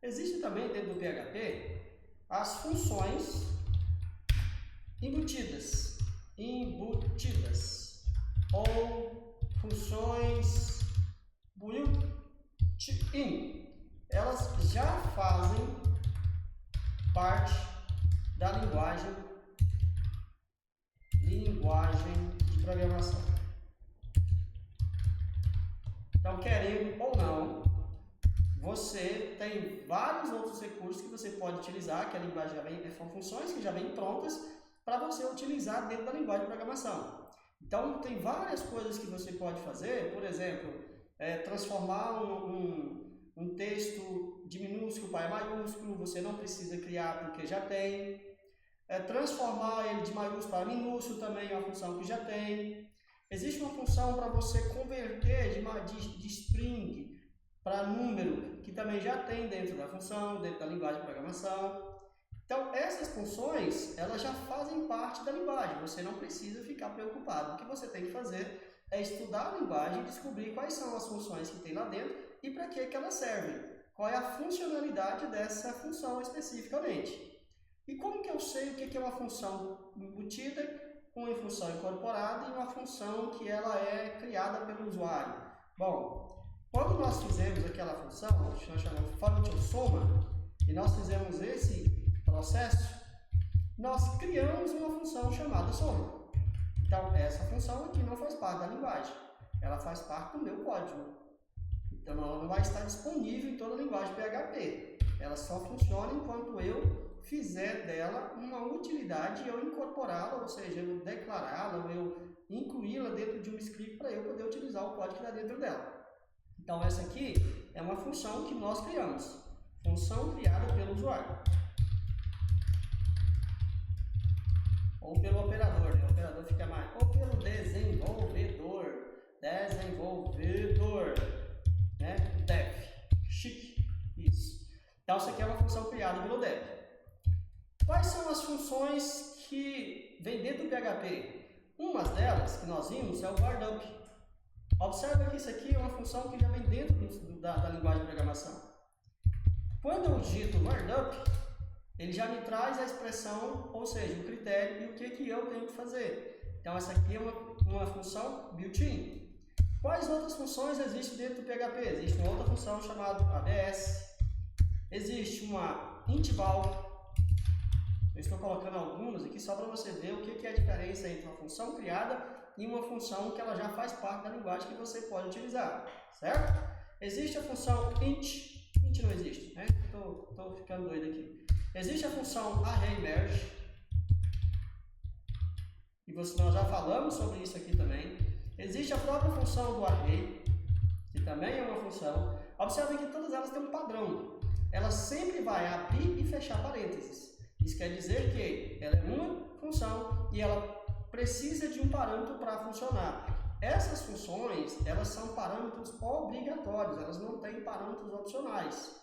Existe também dentro do PHP as funções embutidas ou funções built-in. Elas já fazem parte da linguagem de programação. Então, querendo ou não, você tem vários outros recursos que você pode utilizar, que a linguagem já vem, são funções que já vêm prontas para você utilizar dentro da linguagem de programação. Então, tem várias coisas que você pode fazer, por exemplo, transformar um texto de minúsculo para maiúsculo, você não precisa criar porque já tem. Transformar ele de maiúsculo para minúsculo também é uma função que já tem. Existe uma função para você converter de string para número, que também já tem dentro da função, dentro da linguagem de programação. Então, essas funções, elas já fazem parte da linguagem, você não precisa ficar preocupado. O que você tem que fazer é estudar a linguagem e descobrir quais são as funções que tem lá dentro e para que elas servem. Qual é a funcionalidade dessa função especificamente. E como que eu sei o que é uma função embutida, uma função incorporada e uma função que ela é criada pelo usuário? Bom, quando nós fizemos aquela função, que nós chamamos de function soma, e nós fizemos esse processo, nós criamos uma função chamada soma. Então, essa função aqui não faz parte da linguagem, ela faz parte do meu código. Então, ela não vai estar disponível em toda a linguagem PHP. Ela só funciona enquanto eu fizer dela uma utilidade e eu incorporá-la, ou seja, eu declará-la, ou eu incluí-la dentro de um script para eu poder utilizar o código que está dentro dela. Então, essa aqui é uma função que nós criamos, função criada pelo usuário. Ou pelo operador, né? O operador fica mais, ou pelo desenvolvedor, né? Dev, chique, isso. Então, isso aqui é uma função criada pelo dev. Quais são as funções que vêm dentro do PHP? Uma delas, que nós vimos, é o guardup. Observe que isso aqui é uma função que já vem dentro da linguagem de programação. Quando eu digito guardup, ele já me traz a expressão, ou seja, o critério e o que eu tenho que fazer. Então, essa aqui é uma função built-in. Quais outras funções existem dentro do PHP? Existe uma outra função chamada ABS. Existe uma interval. Eu estou colocando algumas aqui só para você ver o que é a diferença entre uma função criada e uma função que ela já faz parte da linguagem que você pode utilizar, certo? Existe a função int não existe, né? Estou ficando doido aqui. Existe a função array_merge, e nós já falamos sobre isso aqui também. Existe a própria função do array, que também é uma função. Observe que todas elas têm um padrão. Ela sempre vai abrir e fechar parênteses. Isso quer dizer que ela é uma função e ela precisa de um parâmetro para funcionar. Essas funções, elas são parâmetros obrigatórios, elas não têm parâmetros opcionais.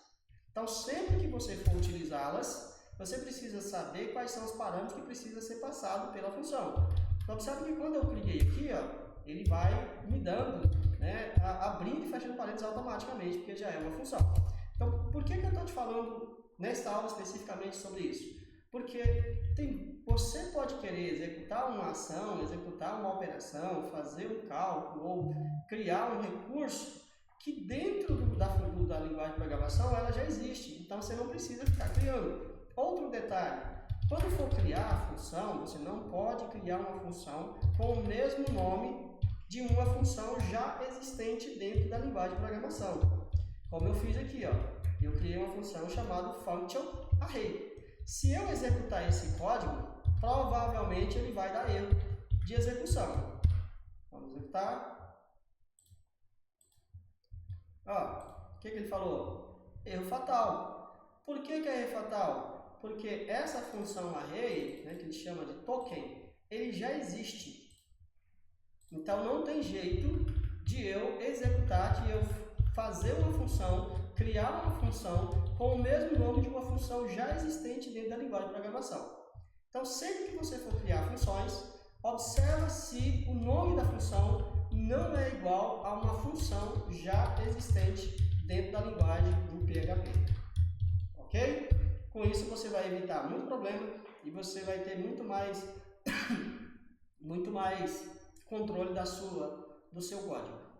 Então, sempre que você for utilizá-las, você precisa saber quais são os parâmetros que precisam ser passados pela função. Então, observe que quando eu cliquei aqui, ó, ele vai me dando, né, abrindo e fechando parênteses automaticamente, porque já é uma função. Então, por que eu estou te falando nesta aula especificamente sobre isso? Porque você pode querer executar uma ação, executar uma operação, fazer um cálculo ou criar um recurso que dentro da linguagem de programação ela já existe. Então você não precisa ficar criando. Outro detalhe, quando for criar a função, você não pode criar uma função com o mesmo nome de uma função já existente dentro da linguagem de programação. Como eu fiz aqui, ó, eu criei uma função chamada function array. Se eu executar esse código, provavelmente ele vai dar erro de execução. Vamos executar. Ó, o que ele falou? Erro fatal. Por que é erro fatal? Porque essa função array, né, que ele chama de token, ele já existe. Então não tem jeito de eu executar, de eu fazer uma função, criar uma função com o mesmo nome de uma função já existente dentro da linguagem de programação. Então, sempre que você for criar funções, observa se o nome da função não é igual a uma função já existente dentro da linguagem do PHP. isso você vai evitar muito problema e você vai ter muito mais controle do seu código.